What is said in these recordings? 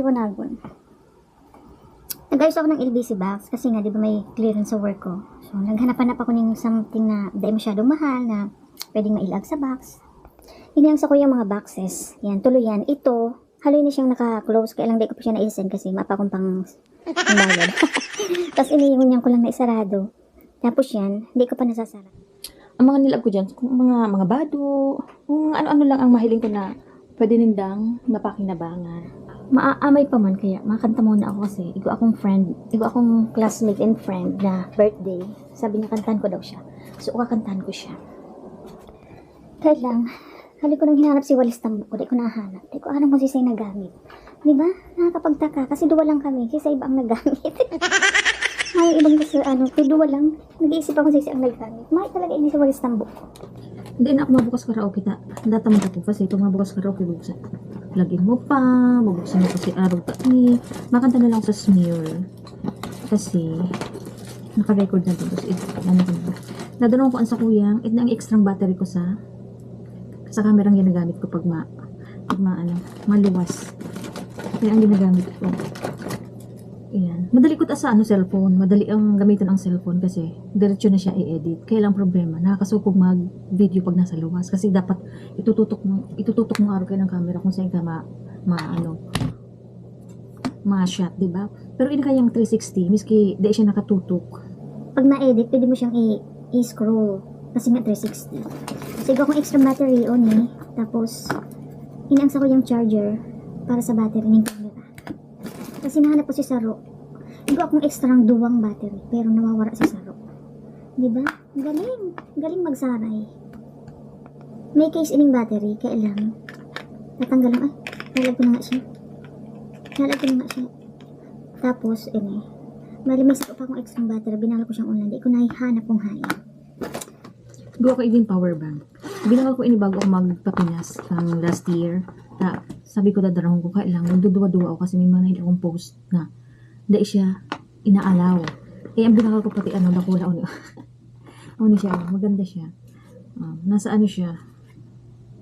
maliwanagon. Nag-ayos ako ng LBC box kasi nga, di ba may clearance sa work ko. So, naghanapan ako ng something na di masyadong mahal na pwedeng mailag sa box. Iniyangsa ko yung mga boxes. Yan, tuloy yan. Ito, haloy na siyang naka-close. Kaya lang di ko pa siya na-send kasi mapa kong pang bayad. Tapos iniiwan ko lang na isarado. Tapos yan, hindi ko pa nasasara. Ang mga nilag ko dyan, kung mga bado, kung ano-ano lang ang mahiling ko na pwede nindang mapakinabangan. Maaamay pa man kaya makanta muna ako kasi igo akong classmate and friend na birthday. Sabi niya kantahan ko daw siya. So kakantahan ko siya. Kaya lang, hali ko nang hinanap si Walis Tambok ko, di ko nahanap. Di ko alam kung sisay nagamit. Di ba? Nakakapagtaka kasi duwa lang kami, sisay ba ang nagamit? May ibang kasi duwa lang. Nag-iisip ako sisay ang nagamit. May talaga ini si Walis Tambok ko. Hindi na ako mabukas karaoke ta. Datamad ako kasi ito mabukas karaoke buksan. Lagyan mo pa, bubuksan mo kasi araw ta. Makanta na lang sa smear. Kasi, naka-record na ito. Nadanong ko ang sa kuyang, ito na ang extra battery ko sa kamerang ginagamit ko pag maluwas. Yan ang ginagamit ko. Ayan. Madali ko sa cellphone. Madali ang gamitin ang cellphone kasi diretso na siya i-edit. Kaya lang problema, nakakasupog mag-video pag nasa luwas. Kasi dapat itututok mo araw kayo ng camera kung saan ka ma-shot, diba? Pero ini kayang 360, miski di siya nakatutok. Pag na-edit, pwede mo siyang i-scroll. Kasi nga 360. Kasi kung extra battery on tapos inangsa ko yung charger para sa battery ng camera. Kasi nahanap ko si Saro. Igo akong extra ng duwang battery pero nawawala si Saro. Diba? Galing. Galing magsaray. May case ining battery kaya lang natanggal lang. Nalag ko na nga siya. Tapos may sakot pa akong extra battery. Binala ko siyang online. Di ko nahihanap kung hayang. Gawa ko yung power bank. Binangal ko ini bago ako magpapinas ng last year. Sabi ko dadarahon ko kailangan magduduwa-duwa ako kasi may mga nahili akong post na dahil siya inaalaw. Ang binangal ko pati nakula ko siya. Maganda siya. Nasa siya.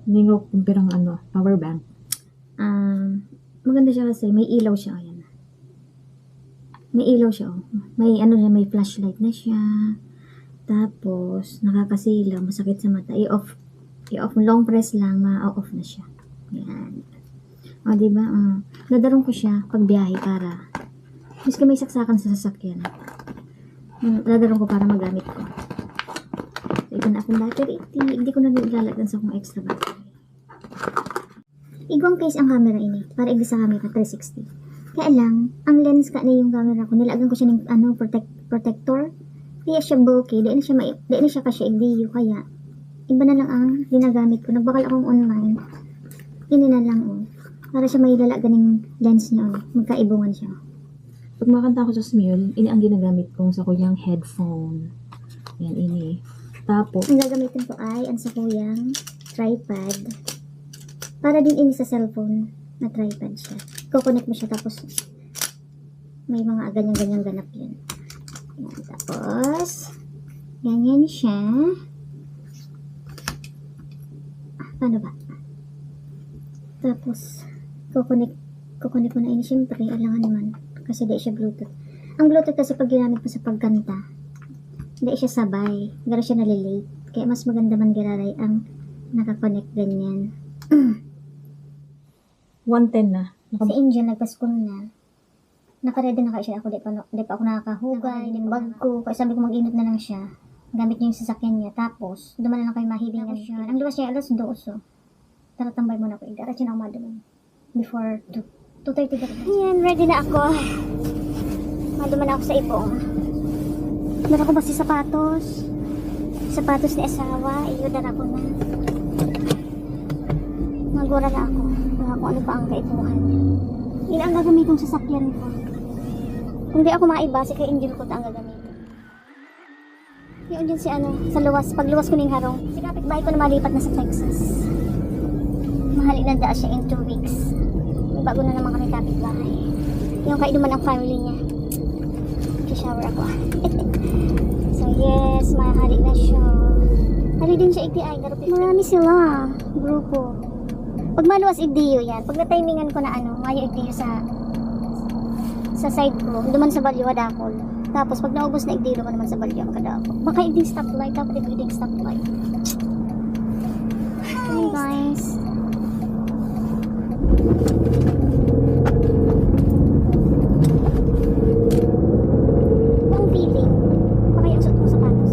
Hindi ko kumpirang power bank. Maganda siya kasi may ilaw siya. Ayan. May ilaw siya. May flashlight na siya. Tapos, nakakasilaw, masakit sa mata. I-off, long press lang, ma-off na siya. Yan. O, diba? Nadarong ko siya pag biyahe para, miski may saksakan sa sasakyan. Nadarong ko para magamit ko. So, ito na akong battery. Hindi ko na nilalagyan sa akong extra battery. Igwang case ang camera ini, para igli sa camera 360. Kaya lang, ang lens ka na yung camera ko, nilagyan ko siya ng protector. Kaya siya bulky, di na siya kasi LDU, kaya iba na lang ang ginagamit ko. Nagbakal akong online, ini na lang para siya may lalagan ng lens niya magkaibungan siya. Pag makanta ako sa smear, ini ang ginagamit kong sa kuyang headphone. Yan, ini. Tapos, ang gagamitin ko ay ang sa kuyang tripod. Para din ini sa cellphone na tripod siya. Kukonect mo siya tapos may mga ganyan ganap yan. Yan, tapos ganyan siya. Paano ba? Tapos kukonek ko na ini syempre alangan naman kasi di siya Bluetooth. Ang Bluetooth kasi pag ginamit mo sa pagkanta di siya sabay, gara siya nalilate, kaya mas maganda man giraray ang nakakonect ganyan. 110 na. Si Angel nagpaskol na. Naka-ready na siya. Di pa ako nakakahugay, yung bag ko. Kaya sabi ko mag-inot na lang siya. Gamit niya yung sasakyan niya. Tapos, duman na lang kayo mahibingan siya. Ang luwas niya, alas 2. Tara, tambay muna ako. Diretso na ako maduman. Before 2:30 dapat. Ayan, ready na ako. Maduman na ako sa ipong. Dara ko ba si sapatos? Sapatos ni asawa. Dara ko na. Magura na ako. Kung ano pa ang kaipuhan niya. Yun ang gagamitin sa sasakyan ko. Kung di ako maiba, si kay Angel ko ang gagamitin. Yun din si sa luwas. Pag luwas ko ng harong, si kapitbahay ko na malipat na sa Texas. Mahali na daan siya in 2 weeks. May bago na naman kami kapitbahay. Yung kainuman ng family niya. Shower ako. So yes, mahali na siya. Hali din siya API. Marami sila. Grupo. Pag maluwas igdiyo yan. Pag na-timingan ko na mayo igdiyo sa sa side ko, duman sa Balyo Hadakol. Tapos pag naubos na igdilo ko naman sa Balyo ang kadako. Baka igding stoplight, dapat igding stoplight. Hey guys. Ang feeling. Baka yung suot mo sapatos.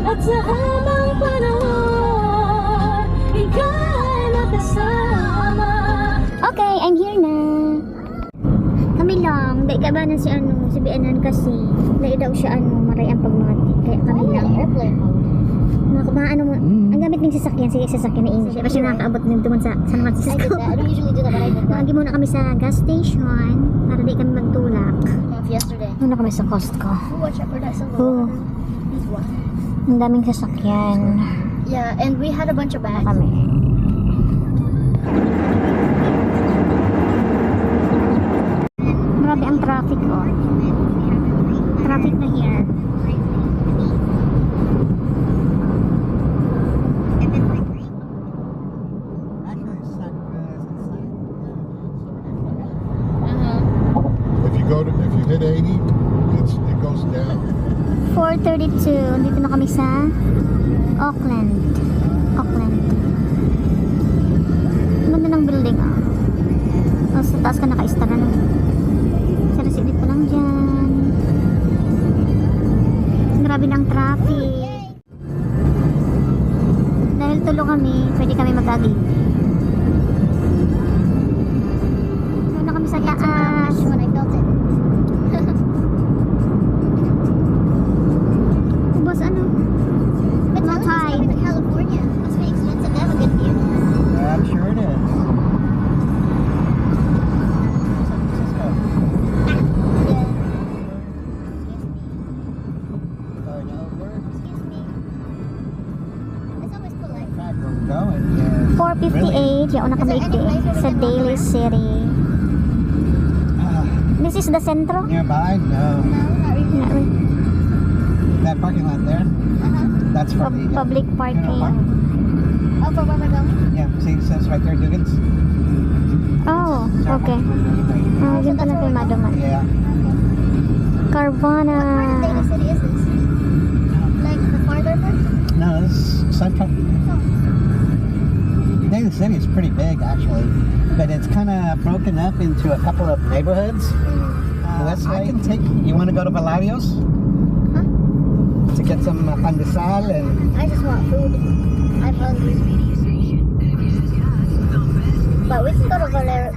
At sa habang panahon, ikaw ay makasama. Okay, I'm here na. Kami lang, dahil kabanan si si Bianan kasi, dahil daw siya maray ang pagmati. Kaya kami lang. Ang gamit ng sasakyan, sige sasakyan na India. Kasi nakakaabot ng tuman sa San Francisco. Lagi muna kami sa gas station para di kami magtulak. Muna kami sa Costco. Ang daming sasakyan. Yeah, and we had a bunch of bags. Kami. Grabe ang traffic, oh. Traffic na here. If you hit 80, it goes down. 4:32. Dito na kami sa Auckland. Ganda ng building, ah. Oh, sa taas ka naka-istara na. Sa residit pa lang dyan. Grabe ng traffic. Dahil tulo kami, pwede kami mag-agi. Doon na kami sa taas. When I felt it. Boss, ano? But Not high. in California. Must be expensive to have a good view. I'm sure it is. It's always polite. 4:58. Yaon na kami sa Daly City. This is the centro? Nearby? No. No, not really. Not really. That parking lot there? That's for the Public parking. park. Oh, for where we're going? Yeah, see it says right there, Dugan's. Oh, okay. Yun pala kay Madoman. Yeah. Carvana. What part of Daly City is this? Like the farther part? No, this is Central. Daly City is pretty big actually, but it's kind of broken up into a couple of neighborhoods. This way. I can take you. Want to go to Valarios? Huh? To get some pandesal and I just want food. I'm hungry. But we can go to Valero.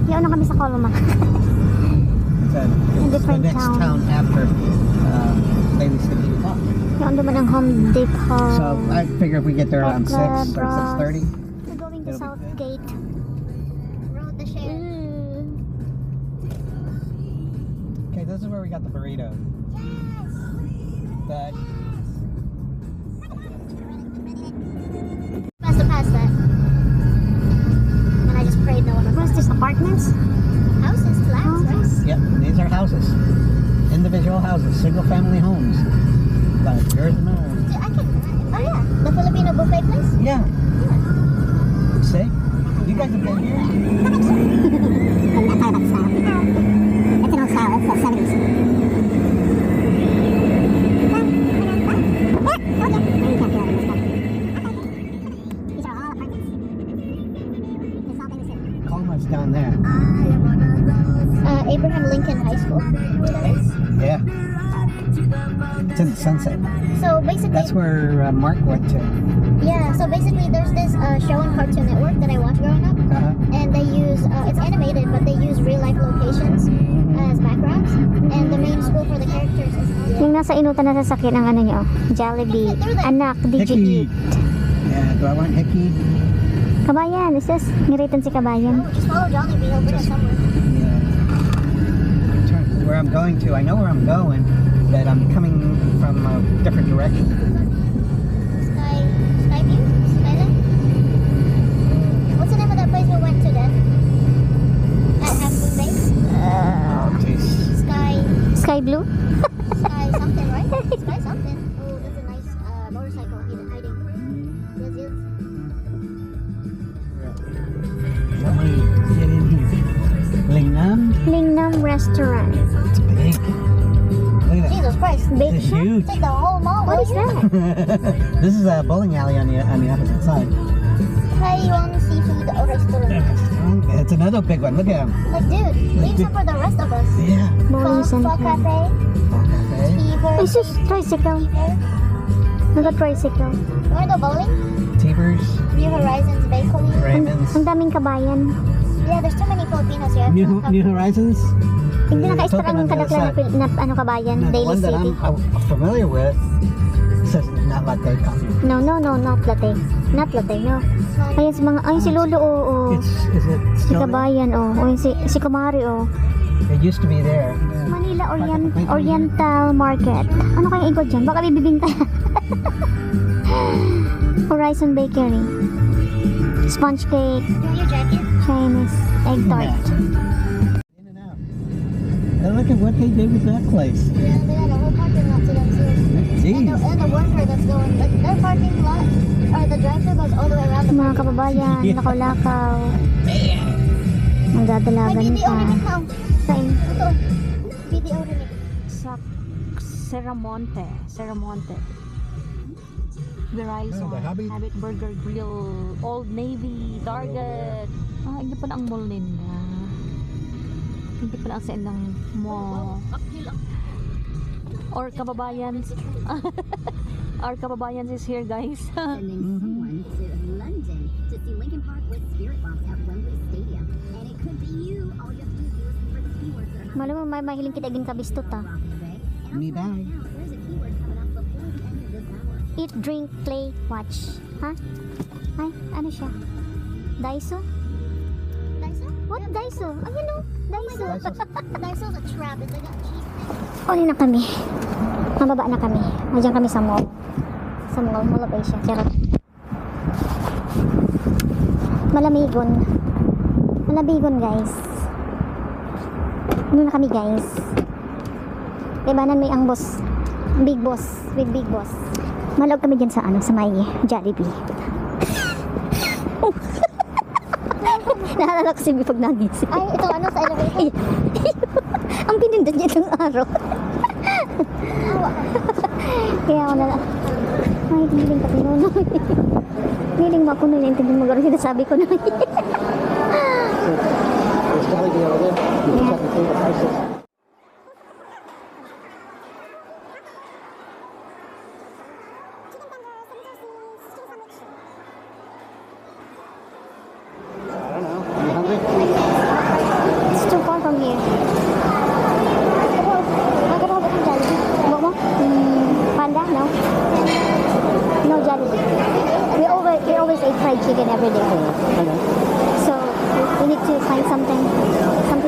Yaon na kami sa Coloma. it's the different next town. town after Daly City. Yaon naman ang Home Depot. So I figure if we get there around 6 or Bros. 6:30. We're going to It'll be Southgate. Road to share. Okay, this is where we got the burrito. But Past that. And I just prayed no one would. What's this, apartments? Houses, flats, right? yep, these are houses, individual houses, single family homes, like yours and mine. Dude, I can. Oh yeah, the Filipino buffet place. Yeah. See, you guys have been here. It's an old style. It's the 70s. These are all apartments. It's all in the city. Colma's down there. Abraham Lincoln High School. Yeah. It's in Sunset. So basically, That's where Mark went to. yeah. So basically, there's this show on Cartoon Network that I watched growing up, and they use it's animated, but they use real life locations as backgrounds, and the main school for the characters is. Yung nasa inutan na sasakyan ang ano niyo, Jollibee. Anak, did you Hickey. eat? Yeah, do I want Hickey? Kabayan, is this? Ngiritan si Kabayan. Just follow Jollibee. He'll bring us somewhere. Yeah. Where I'm going to, I know where I'm going, but I'm coming from a different direction. Skyview? Skyline? What's the name of that place we went to then? At Half Moon Bay? Oh, jeez. Sky blue? Sky something, right? Sky something. Oh, that's a nice motorcycle hiding. Yes, yes. Let me get in here. Lingnam? Lingnam Restaurant. It's big. Look at Jesus Christ. that. It's huge. Take the whole mall. What is that? This is a bowling alley on the opposite side. Taiwan Seafood Restaurant. It's another big one. Look at him. Like, dude, leave some for the rest of us. Yeah. Bowling Fall center. Cafe, Okay. Fever. It's just tricycle. Naka-tricycle. You wanna go bowling? Teavers, New Horizons Bakery. Raymond's. Ang daming kabayan. Yeah, there's too many Filipinos here. New Horizons. Hindi naka-extra Token on ang the other kadaklan side. na ano kabayan, No, the Daily one that City. I'm familiar with says not latte coffee. No, not latte. Not latte, no. Ayun si mga, ayun si Lolo, oo. Is it Si still there? Kabayan, oo. Ayun si Kumari, oo. It used to be there. Manila Oriental Market. Ano kayang ikot dyan? Baka bibibingka. Horizon Bakery. Sponge cake. You want your jacket? Chinese egg tart. In and out. And look at what they did with that place. Yeah, they got a whole parking lot to them too. Jeez. And the worker that's going, like, their parking lot, or the drive-thru goes all the way around the Mga kababayan, lakaw-lakaw. Ang May dadalagan BDO pa. remit now. Saan? Ito. BDO remit. Sa Seramonte. Verizon, Oh, the Habit. Habit Burger Grill, Old Navy, Target. Hindi pa na ang mall nila. Hindi pa na ang saan ng mall. Or Kababayan. Our Kababayan is here, guys. Sending someone to London to see Linkin Park with Spirit Box at Wembley Stadium. And it could be you. All you have to do is listen for the keywords that are Malam mo, may mahiling kita din kabistot ah. rock today. And Me also bag. now, there's a keyword coming up before the end of this hour. Eat, drink, play, watch. Ha? Ay, ano siya? Daiso? Daiso? What? Daiso? Ayun o. Daiso. Daiso's a trap. It's like a cheese thing. Uli na kami. Mababa na kami. Nandiyan kami sa mall. Sa Mall of Asia. Charot. Malamigon guys. Ano na kami guys? Ibanan may ang boss. Big boss. With big boss. Malog kami dyan sa sa may Jollibee. Naalala ko si Bibi pag nangis. Ay, ito ano sa elevator? Ang pinindot niya ng araw. Kaya ako na ay, hiling ka pinuno. Hiling mo ako nun, naintindihan mo gano'n sinasabi ko na. There's gotta be over there. You can check and see the prices. I don't know. Are you hungry? It's too far from here. Magkano ba itong Jollibee? Buo mo? Panda? No? No Jollibee. We always eat fried chicken every day. Okay. So, we need to find something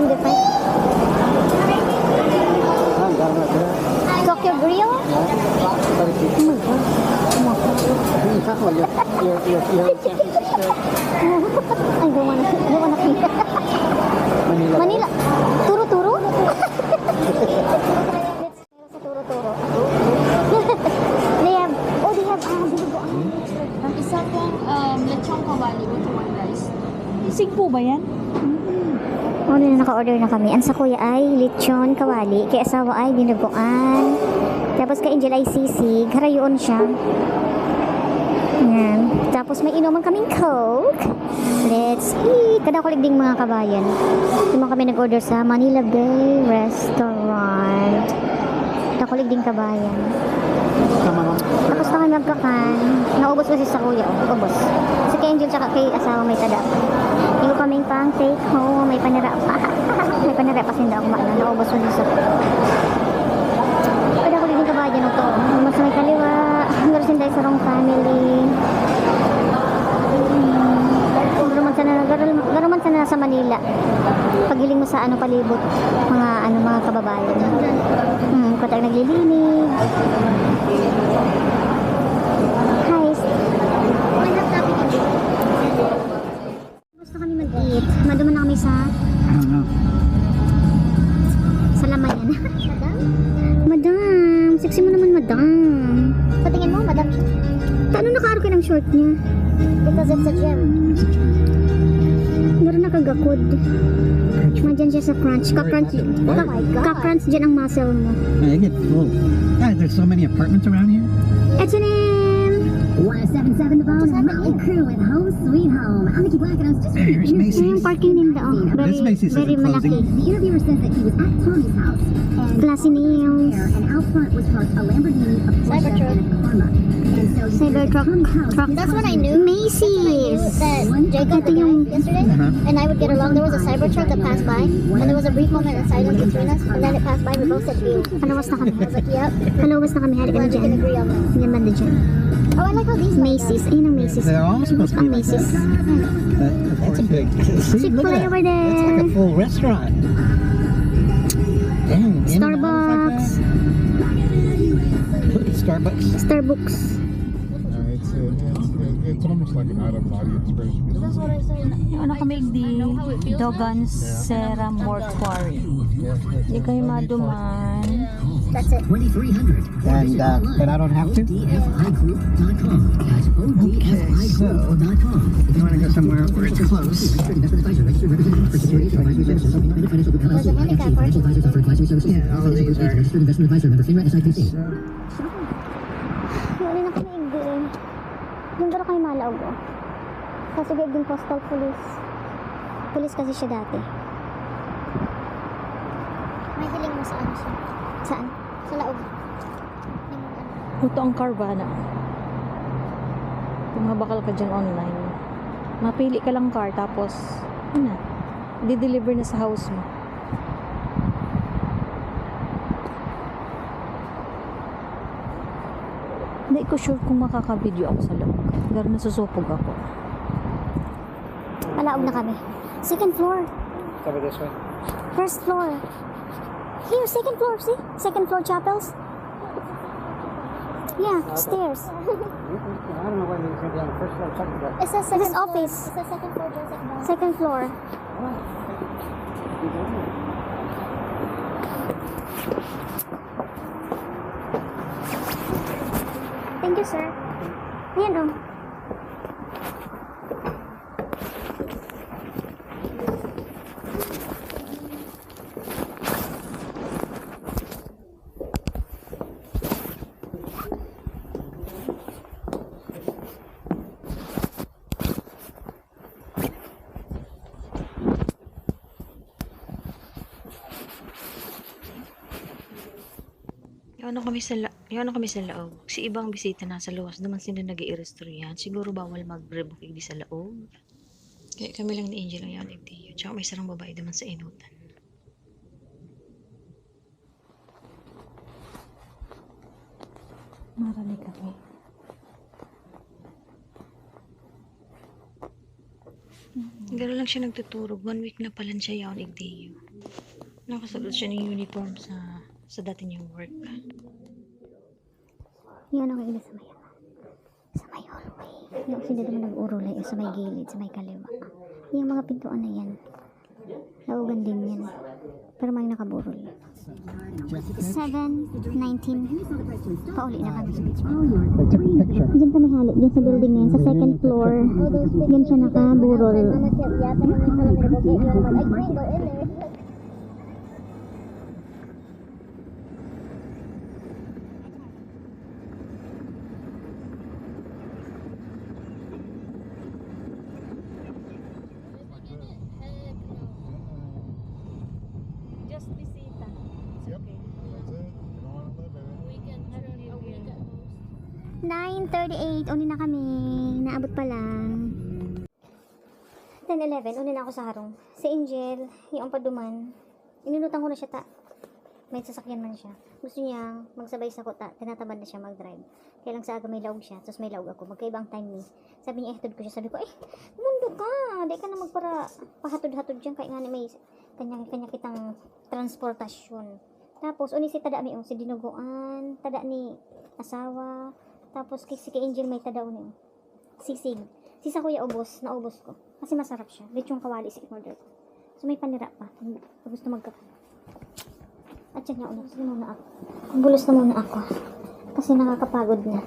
different. I'm down right there. Tokyo Grill? Yeah. But if you Oh my God. you talk about your San Francisco, I don't wanna eat. Manila. Manila. Turo-turo? naka-order na kami. Ang sa kuya ay lechon kawali, kay asawa ay dinuguan. Tapos kay Angel ay sisig, harayon siya. Yan. Tapos may inuman kaming Coke. Let's eat. Kada kulig ding mga kabayan. Ito kami nag-order sa Manila Bay Restaurant. Kada kulig ding kabayan. Tapos na kami magkakan. Naubos kasi sa kuya. Oh, ubos. Kasi kay Angel tsaka kay asawa may tada. Hindi kaming pang take home. May panara pa. May panara pa sinda ako maalam. Naubos kasi sa kada kulig ding kabayan ito. Mas may kaliwa. Hanggang sinda sa wrong family. Garuman sana sa Manila. Paghiling mo sa ano palibot, mga kababayan. Kung naglilinig. Guys, gusto kami mag-eat. Maduman na kami sa Lamayan. Madam, sexy mo naman, madam. Patingin mo, madam siya. Paano naka-arke ng short niya? Because it's a gym. Meron nakagakod. Nandyan siya sa crunch. Ka-crunch. Oh my God. Ka-crunch dyan ang muscle mo. I get full. God, there's so many apartments around here. H&M! 1077 The Bone, Motley Crue with Home Sweet Home. I'm Nikki Black and I was just reading Here's the Macy's. Yung parking nila. Oh. Very, This Macy's very isn't malaki. closing. The interviewer says that he was at Tony's house and Classy nails. and out front was parked a Lamborghini, a Porsche, Cybertruck. and a Karma. And so he said Cybertruck. that Tony's house That's when I knew. Macy's! That Jacob Ito yung... yesterday, and I would get along. There was a Cybertruck that passed by, and there was a brief moment of silence between us, and then it passed by. We both said, "Ew." Palawas na kami. I was like, "Yep." Palawas na kami. Halika na Glad we can dyan. agree on that. Yan banda dyan. Oh, I like how these light Macy's. Ayun ang Macy's. They're all supposed to be Ang like Macy's. that. That's a big. See, look Chick-fil-A at over that. That's like there. a full restaurant. Dang. Starbucks. Look at Starbucks. Starbucks. It's almost like an out-of-body experience. That's what I said. Yung ano kami di Dogan Serra Mortuary. Hindi kayo maduman. That's it. 2300. And but I don't have to. ODFIgroup.com. That's ODFIgroup.com. You want to go somewhere where it's close? Yeah, all of these are. Wala na kami igdi. Yung garo kayo malaog oh. Kasi din postal police. Police kasi siya dati. May hiling mo saan siya? Saan? Sa laog. Ito ang Carvana. Kung mabakal ka dyan online, mapili ka lang car tapos ano, di-deliver na sa house mo. Hindi ko sure kung makaka-video ako sa loob. Pero nasusupog ako. Malaog na kami. Second floor. Cover this way. First floor. Here, second floor, see? Second floor chapels. Yeah, stairs. I don't know whether it's going to be on the first floor or second floor. It says This second is floor. office. It says second floor, Joseph Brown. Second floor. Thank you, sir. Ayan oh. Yung kami sa laog. Si ibang bisita nasa luwas naman sila nag-i-restaurant. Siguro bawal mag-rebook di sa laog. Kaya kami lang ni Angel ang yalig diyo. Tsaka may sarang babae naman sa inutan. Marami kami. Gano'n lang siya nagtuturog. 1 week na pala siya yaon igdiyo. Nakasulot siya ng uniform sa dati niyang work. Yan ang ina sa may sa may hallway. Yung sila naman nag-urulay sa may gilid, sa may kaliwa. Yung mga pintuan na yan. Laugan din yan. Pero may nakaburol. 7:19. Pauli na kami. Diyan kami halik. Diyan sa building na yan. Sa second floor. Diyan siya nakaburol. Mama kept yapping at me, telling me to go get you. And I'm like, I can't go in there. 9:38. Uni na kami. Naabot pa lang. 10:11. Uni na ako sa harong. Si Angel, yung paduman. Inunutan ko na siya ta. May sasakyan man siya. Gusto niya magsabay sa kota. Tinatamad na siya mag-drive. Kaya lang sa aga may laog siya. Tapos may laog ako. Magkaibang time ni. Sabi niya, ihatod ko siya. Sabi ko, mundo ka. Di ka na magpara pahatod-hatod dyan. Kaya nga may kanya kitang transportasyon. Tapos, uni si tada mi si dinuguan, tada ni asawa. Tapos, si Angel may tada uni. Sisig. Sisa ko ya ubos. Naubos ko. Kasi masarap siya. Lechong kawali si order ko. So, may panira pa. Pag gusto magkape. At yan nga ulit. Sige muna ako. Bulos na muna ako. Kasi nakakapagod na.